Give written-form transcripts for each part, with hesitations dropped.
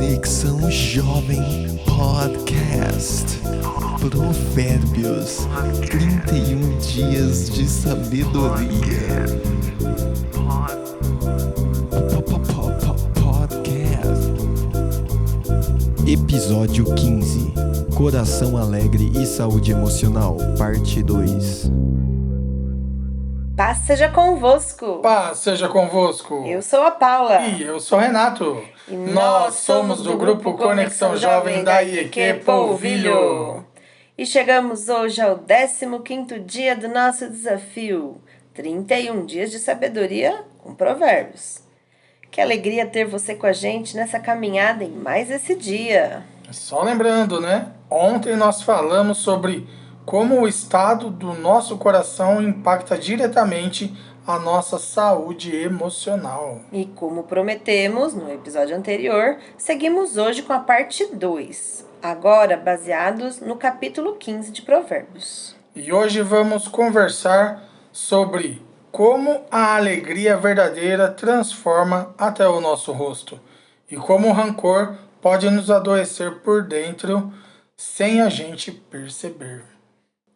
Conexão Jovem Podcast. Provérbios, 31 dias de sabedoria. Podcast. Episódio 15. Coração alegre e saúde emocional, parte 2. Paz seja convosco. Paz seja convosco. Eu sou a Paula. E eu sou o Renato. E nós somos do grupo Conexão Jovem da IEQ Polvilho. E chegamos hoje ao 15º dia do nosso desafio. 31 dias de sabedoria com provérbios. Que alegria ter você com a gente nessa caminhada em mais esse dia. Só lembrando, né? Ontem nós falamos sobre como o estado do nosso coração impacta diretamente a nossa saúde emocional. E como prometemos no episódio anterior, seguimos hoje com a parte 2, agora baseados no capítulo 15 de Provérbios. E hoje vamos conversar sobre como a alegria verdadeira transforma até o nosso rosto e como o rancor pode nos adoecer por dentro sem a gente perceber.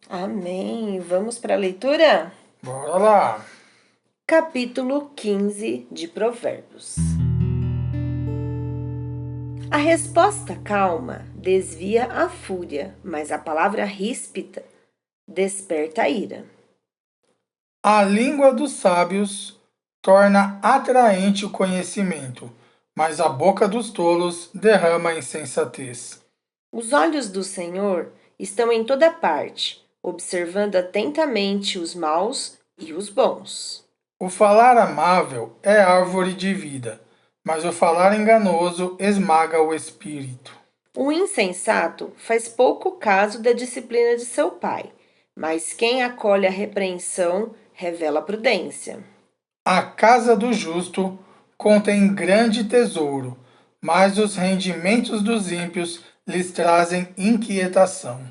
Amém. Vamos para a leitura? Bora lá! Capítulo 15 de Provérbios. A resposta calma desvia a fúria, mas a palavra ríspida desperta a ira. A língua dos sábios torna atraente o conhecimento, mas a boca dos tolos derrama a insensatez. Os olhos do Senhor estão em toda parte, observando atentamente os maus e os bons. O falar amável é árvore de vida, mas o falar enganoso esmaga o espírito. O insensato faz pouco caso da disciplina de seu pai, mas quem acolhe a repreensão revela prudência. A casa do justo contém grande tesouro, mas os rendimentos dos ímpios lhes trazem inquietação.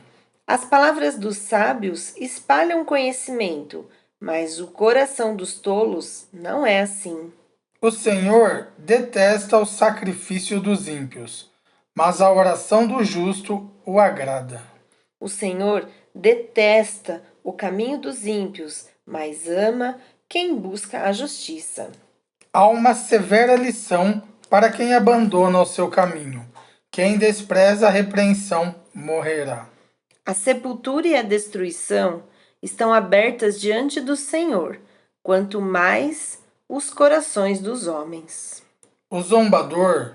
As palavras dos sábios espalham conhecimento, mas o coração dos tolos não é assim. O Senhor detesta o sacrifício dos ímpios, mas a oração do justo o agrada. O Senhor detesta o caminho dos ímpios, mas ama quem busca a justiça. Há uma severa lição para quem abandona o seu caminho. Quem despreza a repreensão morrerá. A sepultura e a destruição estão abertas diante do Senhor, quanto mais os corações dos homens. O zombador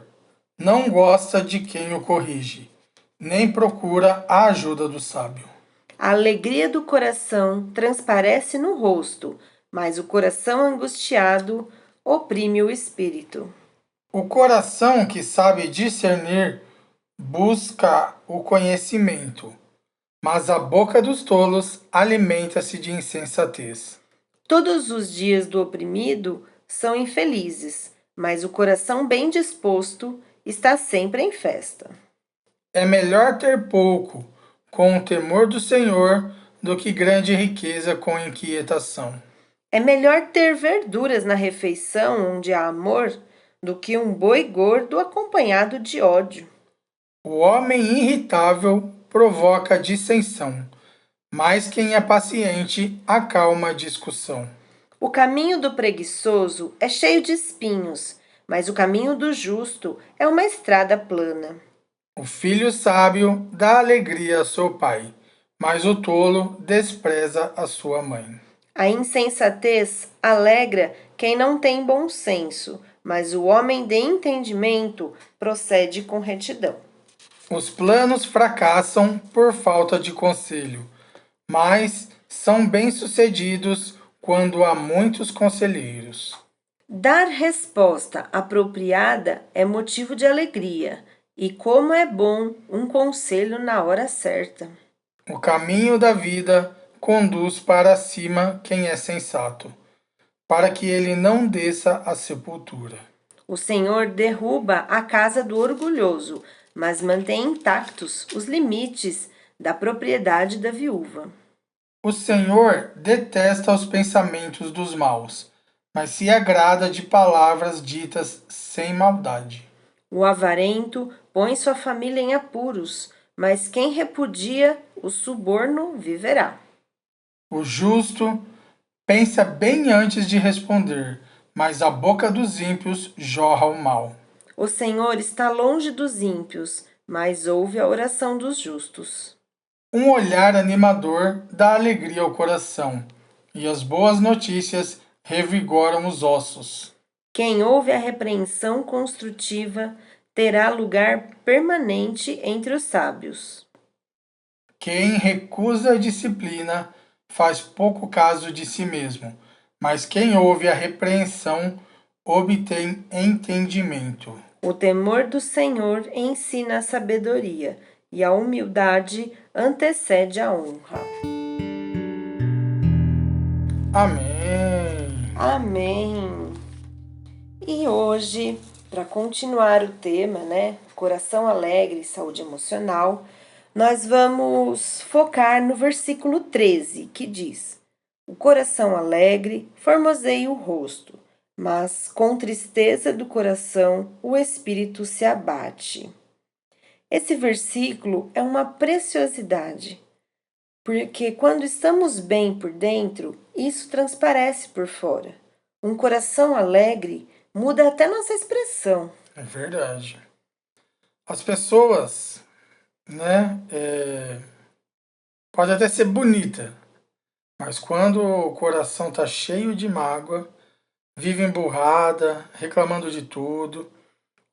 não gosta de quem o corrige, nem procura a ajuda do sábio. A alegria do coração transparece no rosto, mas o coração angustiado oprime o espírito. O coração que sabe discernir busca o conhecimento, mas a boca dos tolos alimenta-se de insensatez. Todos os dias do oprimido são infelizes, mas o coração bem disposto está sempre em festa. É melhor ter pouco com o temor do Senhor do que grande riqueza com inquietação. É melhor ter verduras na refeição onde há amor do que um boi gordo acompanhado de ódio. O homem irritável provoca dissensão, mas quem é paciente acalma a discussão. O caminho do preguiçoso é cheio de espinhos, mas o caminho do justo é uma estrada plana. O filho sábio dá alegria a seu pai, mas o tolo despreza a sua mãe. A insensatez alegra quem não tem bom senso, mas o homem de entendimento procede com retidão. Os planos fracassam por falta de conselho, mas são bem-sucedidos quando há muitos conselheiros. Dar resposta apropriada é motivo de alegria, e como é bom um conselho na hora certa. O caminho da vida conduz para cima quem é sensato, para que ele não desça à sepultura. O Senhor derruba a casa do orgulhoso, mas mantém intactos os limites da propriedade da viúva. O Senhor detesta os pensamentos dos maus, mas se agrada de palavras ditas sem maldade. O avarento põe sua família em apuros, mas quem repudia o suborno viverá. O justo pensa bem antes de responder, mas a boca dos ímpios jorra o mal. O Senhor está longe dos ímpios, mas ouve a oração dos justos. Um olhar animador dá alegria ao coração, e as boas notícias revigoram os ossos. Quem ouve a repreensão construtiva terá lugar permanente entre os sábios. Quem recusa a disciplina faz pouco caso de si mesmo, mas quem ouve a repreensão obtém entendimento. O temor do Senhor ensina a sabedoria, e a humildade antecede a honra. Amém. Amém. E hoje, para continuar o tema, né, coração alegre e saúde emocional, nós vamos focar no versículo 13, que diz: o coração alegre formoseia o rosto, mas com tristeza do coração o espírito se abate. Esse versículo é uma preciosidade, porque quando estamos bem por dentro, isso transparece por fora. Um coração alegre muda até nossa expressão. É verdade. As pessoas, né, pode até ser bonita, mas quando o coração tá cheio de mágoa, vive emburrada, reclamando de tudo,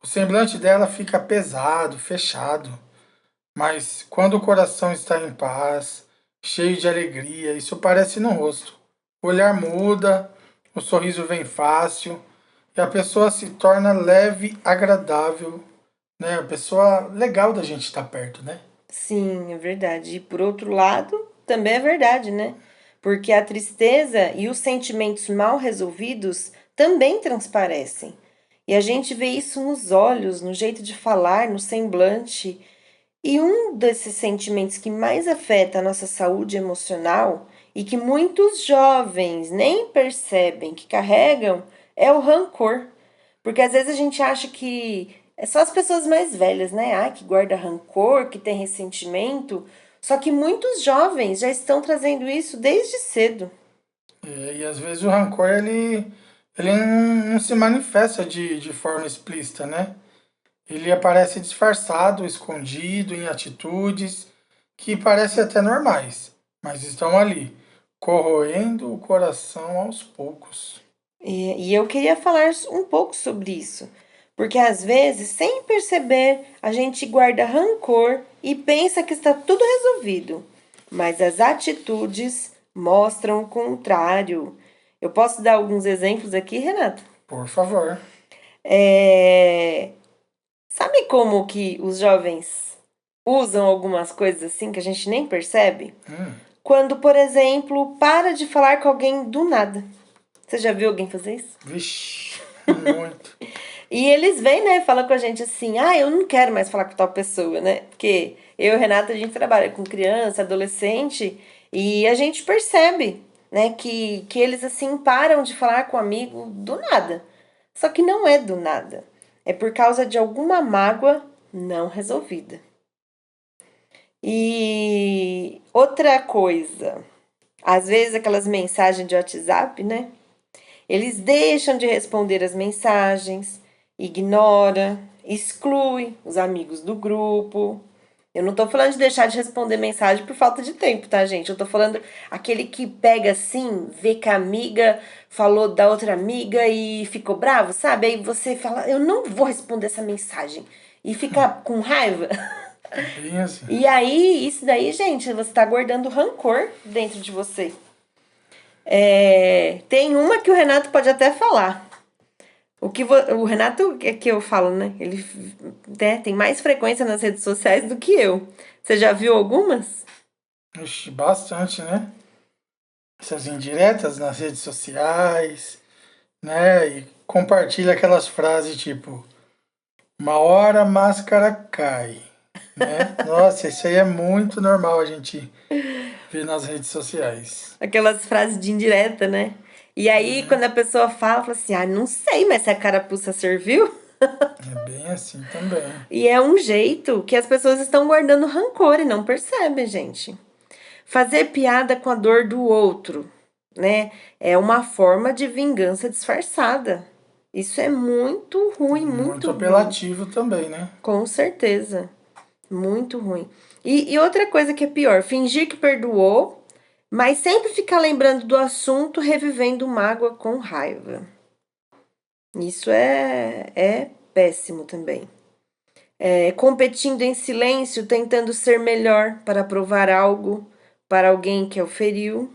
o semblante dela fica pesado, fechado. Mas quando o coração está em paz, cheio de alegria, isso aparece no rosto. O olhar muda, o sorriso vem fácil e a pessoa se torna leve, agradável, né? A pessoa legal da gente estar perto, né? Sim, é verdade. E por outro lado, também é verdade, né? Porque a tristeza e os sentimentos mal resolvidos também transparecem. E a gente vê isso nos olhos, no jeito de falar, no semblante. E um desses sentimentos que mais afeta a nossa saúde emocional e que muitos jovens nem percebem que carregam é o rancor. Porque às vezes a gente acha que é só as pessoas mais velhas, né? Ah, que guarda rancor, que tem ressentimento. Só que muitos jovens já estão trazendo isso desde cedo. E às vezes o rancor, ele não se manifesta de forma explícita, né? Ele aparece disfarçado, escondido, em atitudes que parecem até normais, mas estão ali, corroendo o coração aos poucos. E eu queria falar um pouco sobre isso. Porque às vezes, sem perceber, a gente guarda rancor e pensa que está tudo resolvido. Mas as atitudes mostram o contrário. Eu posso dar alguns exemplos aqui, Renato? Por favor. Sabe como que os jovens usam algumas coisas assim que a gente nem percebe? Quando, por exemplo, para de falar com alguém do nada. Você já viu alguém fazer isso? Vixe, muito. E eles vêm, né, falam com a gente assim, eu não quero mais falar com tal pessoa, né? Porque eu e o Renato, a gente trabalha com criança, adolescente, e a gente percebe, né, que eles, assim, param de falar com o amigo do nada. Só que não é do nada. É por causa de alguma mágoa não resolvida. E outra coisa, às vezes aquelas mensagens de WhatsApp, né? Eles deixam de responder as mensagens, ignora, exclui os amigos do grupo. Eu não tô falando de deixar de responder mensagem por falta de tempo, tá, gente? Eu tô falando aquele que pega assim, vê que a amiga falou da outra amiga e ficou bravo, sabe? Aí você fala, eu não vou responder essa mensagem. E fica com raiva. Bem assim. E aí, isso daí, gente, você tá guardando rancor dentro de você. Tem uma que o Renato pode até falar. O Renato, é que eu falo, né? Ele tem mais frequência nas redes sociais do que eu. Você já viu algumas? Ixi, bastante, né? Essas indiretas nas redes sociais, né? E compartilha aquelas frases tipo, uma hora a máscara cai, né? Nossa, isso aí é muito normal a gente ver nas redes sociais. Aquelas frases de indireta, né? E aí, quando a pessoa fala assim, não sei, mas se a carapuça serviu? É bem assim também. E é um jeito que as pessoas estão guardando rancor e não percebem, gente. Fazer piada com a dor do outro, né? É uma forma de vingança disfarçada. Isso é muito ruim, Muito muito ruim. apelativo também, né? Com certeza. Muito ruim. E outra coisa que é pior, fingir que perdoou, mas sempre ficar lembrando do assunto, revivendo mágoa com raiva. Isso é péssimo também. Competindo em silêncio, tentando ser melhor para provar algo para alguém que o feriu.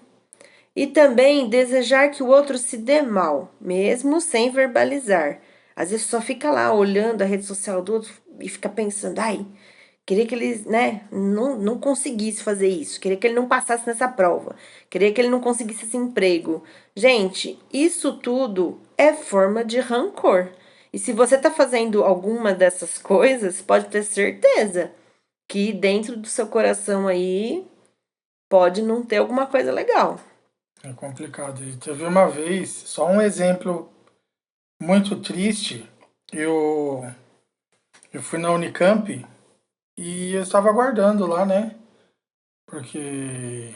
E também desejar que o outro se dê mal, mesmo sem verbalizar. Às vezes só fica lá olhando a rede social do outro e fica pensando, ai, queria que ele, né, não conseguisse fazer isso, queria que ele não passasse nessa prova, queria que ele não conseguisse esse emprego. Gente, isso tudo é forma de rancor. E se você tá fazendo alguma dessas coisas, pode ter certeza que dentro do seu coração aí pode não ter alguma coisa legal. É complicado. E teve uma vez, só um exemplo muito triste. Eu, eu fui na Unicamp e eu estava aguardando lá, né? Porque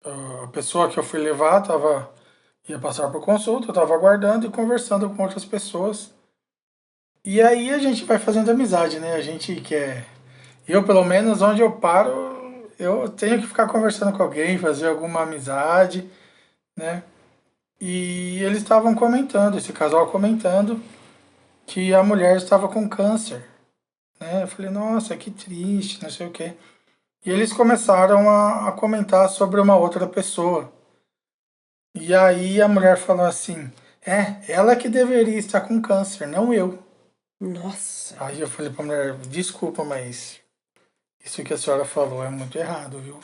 a pessoa que eu fui levar ia passar por consulta, eu estava aguardando e conversando com outras pessoas. E aí a gente vai fazendo amizade, né? A gente quer. Eu, pelo menos, onde eu paro, eu tenho que ficar conversando com alguém, fazer alguma amizade, né? E eles estavam comentando, esse casal comentando, que a mulher estava com câncer, né? Eu falei, nossa, que triste, não sei o quê. E eles começaram a comentar sobre uma outra pessoa. E aí a mulher falou assim, ela que deveria estar com câncer, não eu. Nossa. Aí eu falei pra mulher, desculpa, mas isso que a senhora falou é muito errado, viu?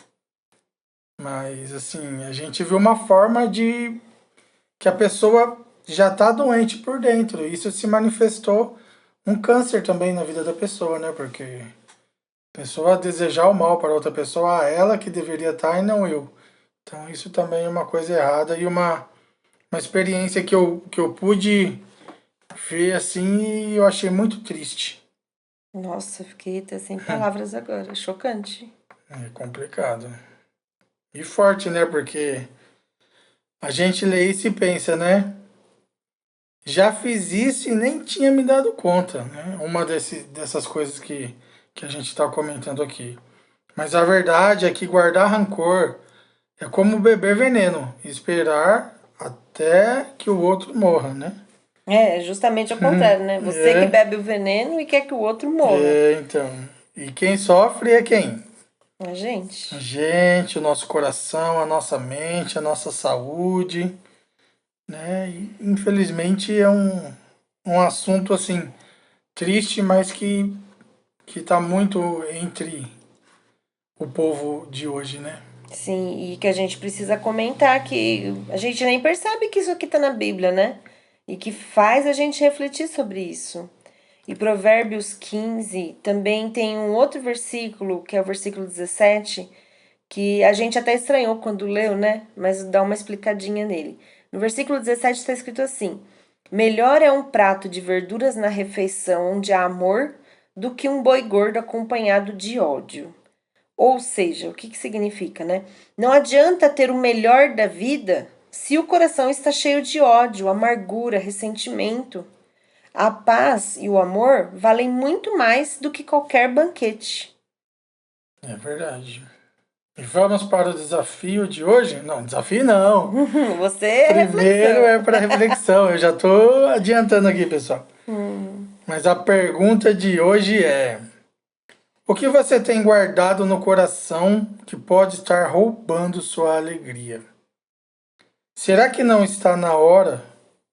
Mas assim, a gente viu uma forma de que a pessoa já está doente por dentro. Isso se manifestou um câncer também na vida da pessoa, né? Porque a pessoa desejar o mal para outra pessoa, ela que deveria estar e não eu. Então isso também é uma coisa errada e uma experiência que eu pude ver assim e eu achei muito triste. Nossa, fiquei até sem palavras agora. Chocante. É complicado. E forte, né? Porque a gente lê isso e pensa, né? Já fiz isso e nem tinha me dado conta, né? Dessas coisas que a gente está comentando aqui. Mas a verdade é que guardar rancor é como beber veneno, esperar até que o outro morra, né? É justamente ao contrário, né? Você que bebe o veneno e quer que o outro morra. Então. E quem sofre é quem? A gente. A gente, o nosso coração, a nossa mente, a nossa saúde, né? E, infelizmente é um assunto assim triste, mas que tá muito entre o povo de hoje, né? Sim, e que a gente precisa comentar que a gente nem percebe que isso aqui tá na Bíblia, né? E que faz a gente refletir sobre isso. E Provérbios 15 também tem um outro versículo, que é o versículo 17, que a gente até estranhou quando leu, né? Mas dá uma explicadinha nele. No versículo 17 está escrito assim: Melhor é um prato de verduras na refeição onde há amor do que um boi gordo acompanhado de ódio. Ou seja, o que significa, né? Não adianta ter o melhor da vida se o coração está cheio de ódio, amargura, ressentimento. A paz e o amor valem muito mais do que qualquer banquete. É verdade. E vamos para o desafio de hoje? Não, desafio não. Você é Primeiro reflexão. é para reflexão. Eu já estou adiantando aqui, pessoal. Mas a pergunta de hoje é: o que você tem guardado no coração que pode estar roubando sua alegria? Será que não está na hora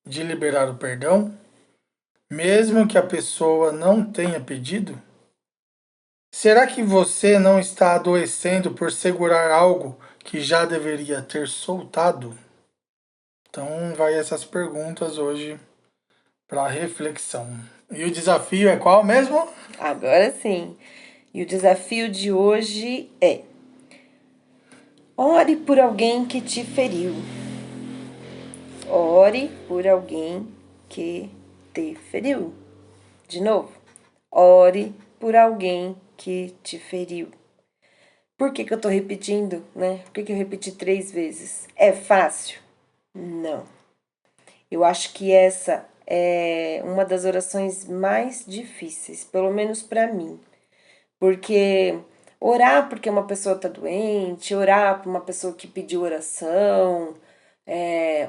de liberar o perdão, mesmo que a pessoa não tenha pedido? Será que você não está adoecendo por segurar algo que já deveria ter soltado? Então, vai essas perguntas hoje para reflexão. E o desafio é qual mesmo? Agora sim. E o desafio de hoje é: ore por alguém que te feriu. Ore por alguém que te feriu. De novo, ore por alguém que te feriu. Por que eu tô repetindo, né? Por que eu repeti 3 vezes? É fácil? Não. Eu acho que essa é uma das orações mais difíceis, pelo menos para mim. Porque orar porque uma pessoa tá doente, orar por uma pessoa que pediu oração,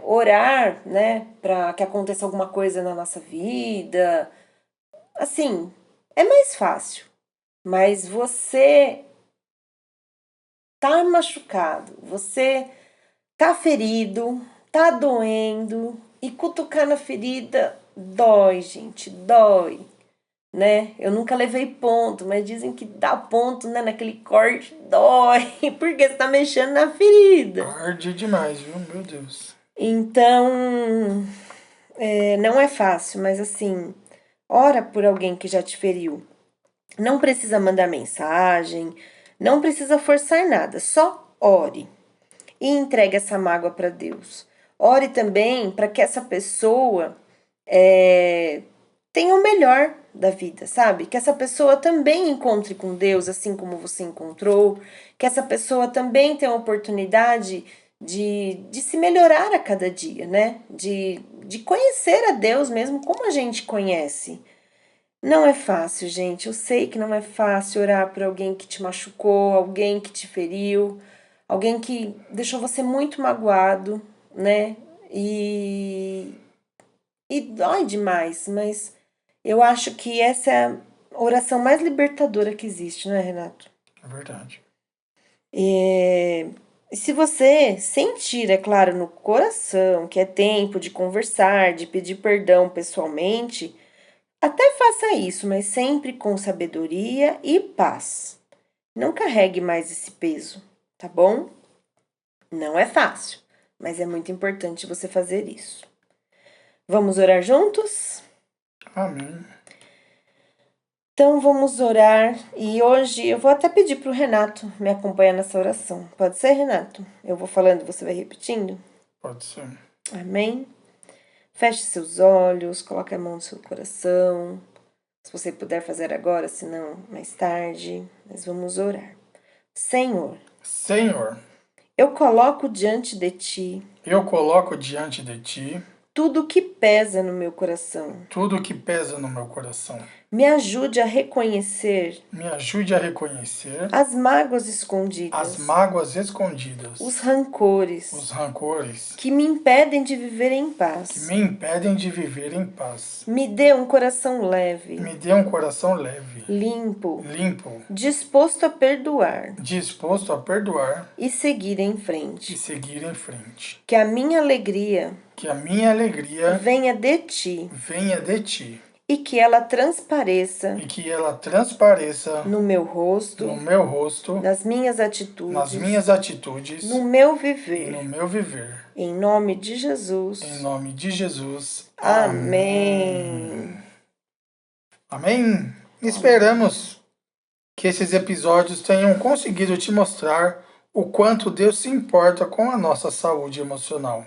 orar, né, para que aconteça alguma coisa na nossa vida, assim, é mais fácil. Mas você tá machucado, você tá ferido, tá doendo, e cutucar na ferida dói, gente, dói, né? Eu nunca levei ponto, mas dizem que dá ponto, né, naquele corte, dói, porque você tá mexendo na ferida. Arde demais, viu? Meu Deus. Então, não é fácil, mas assim, ora por alguém que já te feriu. Não precisa mandar mensagem, não precisa forçar nada, só ore e entregue essa mágoa para Deus. Ore também para que essa pessoa tenha o melhor da vida, sabe? Que essa pessoa também encontre com Deus, assim como você encontrou. Que essa pessoa também tenha a oportunidade de se melhorar a cada dia, né? De conhecer a Deus mesmo como a gente conhece. Não é fácil, gente. Eu sei que não é fácil orar por alguém que te machucou, alguém que te feriu, alguém que deixou você muito magoado, né? E dói demais, mas eu acho que essa é a oração mais libertadora que existe, né, Renato? É verdade. E se você sentir, é claro, no coração que é tempo de conversar, de pedir perdão pessoalmente, até faça isso, mas sempre com sabedoria e paz. Não carregue mais esse peso, tá bom? Não é fácil, mas é muito importante você fazer isso. Vamos orar juntos? Amém. Então vamos orar e hoje eu vou até pedir para o Renato me acompanhar nessa oração. Pode ser, Renato? Eu vou falando e você vai repetindo? Pode ser. Amém? Feche seus olhos, coloque a mão no seu coração. Se você puder fazer agora, se não, mais tarde. Mas vamos orar. Senhor, Senhor, eu coloco diante de Ti eu coloco diante de Ti tudo o que pesa no meu coração. tudo que pesa no meu coração. Me ajude a reconhecer Me ajude a reconhecer as mágoas as escondidas, mágoas escondidas, os rancores os rancores que me impedem de viver em que paz. me impedem de viver em paz. Me dê um coração leve, Me dê um coração leve, limpo, limpo, disposto a perdoar disposto a perdoar e seguir em e frente. seguir em frente. Que a minha alegria Que a minha alegria venha de Ti venha de Ti e que ela transpareça e que ela transpareça no meu rosto, no meu rosto, nas minhas nas atitudes, minhas atitudes no meu e viver. no meu viver. Em nome de Jesus. Em nome de Jesus. Amém. Amém. Esperamos que esses episódios tenham conseguido te mostrar o quanto Deus se importa com a nossa saúde emocional.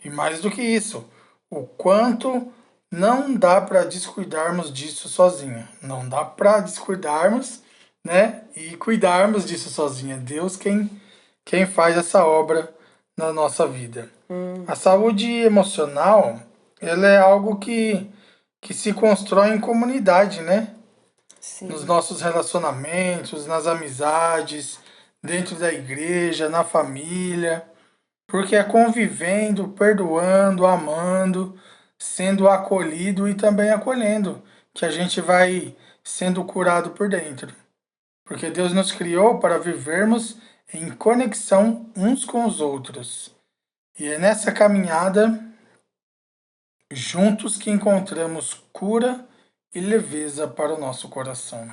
E mais do que isso, o quanto não dá para descuidarmos disso sozinha. Não dá para descuidarmos, né? E cuidarmos disso sozinha. Deus quem faz essa obra na nossa vida. A saúde emocional, ela é algo que se constrói em comunidade, né? Sim. Nos nossos relacionamentos, nas amizades, dentro da igreja, na família. Porque é convivendo, perdoando, amando, sendo acolhido e também acolhendo, que a gente vai sendo curado por dentro. Porque Deus nos criou para vivermos em conexão uns com os outros. E é nessa caminhada juntos que encontramos cura e leveza para o nosso coração.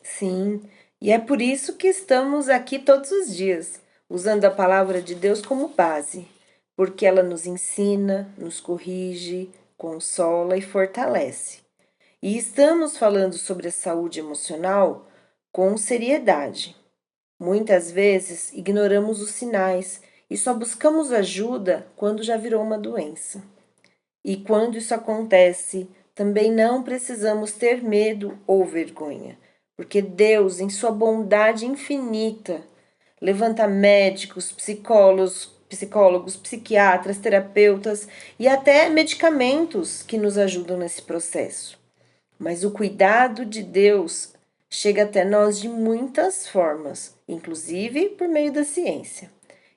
Sim, e é por isso que estamos aqui todos os dias, usando a palavra de Deus como base, porque ela nos ensina, nos corrige, consola e fortalece. E estamos falando sobre a saúde emocional com seriedade. Muitas vezes ignoramos os sinais e só buscamos ajuda quando já virou uma doença. E quando isso acontece, também não precisamos ter medo ou vergonha, porque Deus, em sua bondade infinita, levanta médicos, psicólogos, psiquiatras, terapeutas e até medicamentos que nos ajudam nesse processo. Mas o cuidado de Deus chega até nós de muitas formas, inclusive por meio da ciência.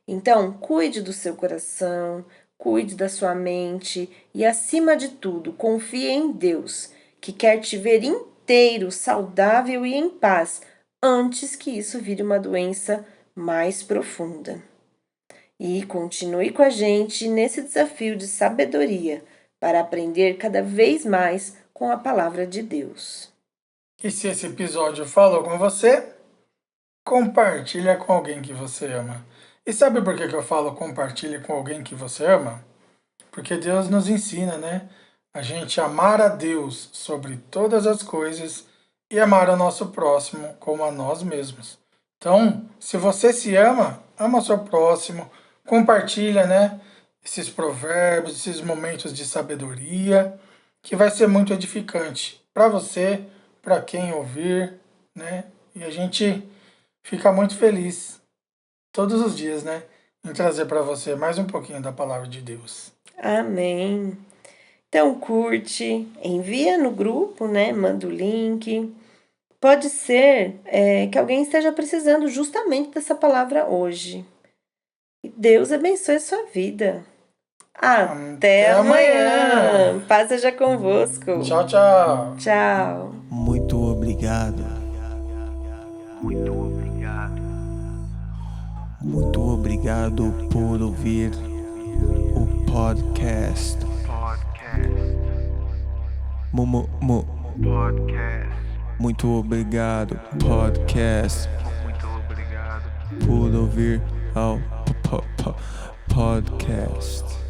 Então, cuide do seu coração, cuide da sua mente e, acima de tudo, confie em Deus, que quer te ver inteiro, saudável e em paz, antes que isso vire uma doença mais profunda. E continue com a gente nesse desafio de sabedoria para aprender cada vez mais com a palavra de Deus. E se esse episódio falou com você, compartilha com alguém que você ama. E sabe por que eu falo compartilhe com alguém que você ama? Porque Deus nos ensina, né? A gente amar a Deus sobre todas as coisas e amar o nosso próximo como a nós mesmos. Então, se você se ama, ama o seu próximo, compartilha, né? Esses provérbios, esses momentos de sabedoria, que vai ser muito edificante para você, para quem ouvir, né? E a gente fica muito feliz todos os dias, né? Em trazer para você mais um pouquinho da palavra de Deus. Amém. Então curte, envia no grupo, né? Manda o link. Pode ser que alguém esteja precisando justamente dessa palavra hoje. E Deus abençoe a sua vida. Até amanhã. Paz seja convosco. Tchau, tchau. Tchau. Muito obrigado. Muito obrigado. Muito obrigado por ouvir o podcast. Podcast. Muito obrigado, podcast, Muito obrigado. por ouvir ao podcast.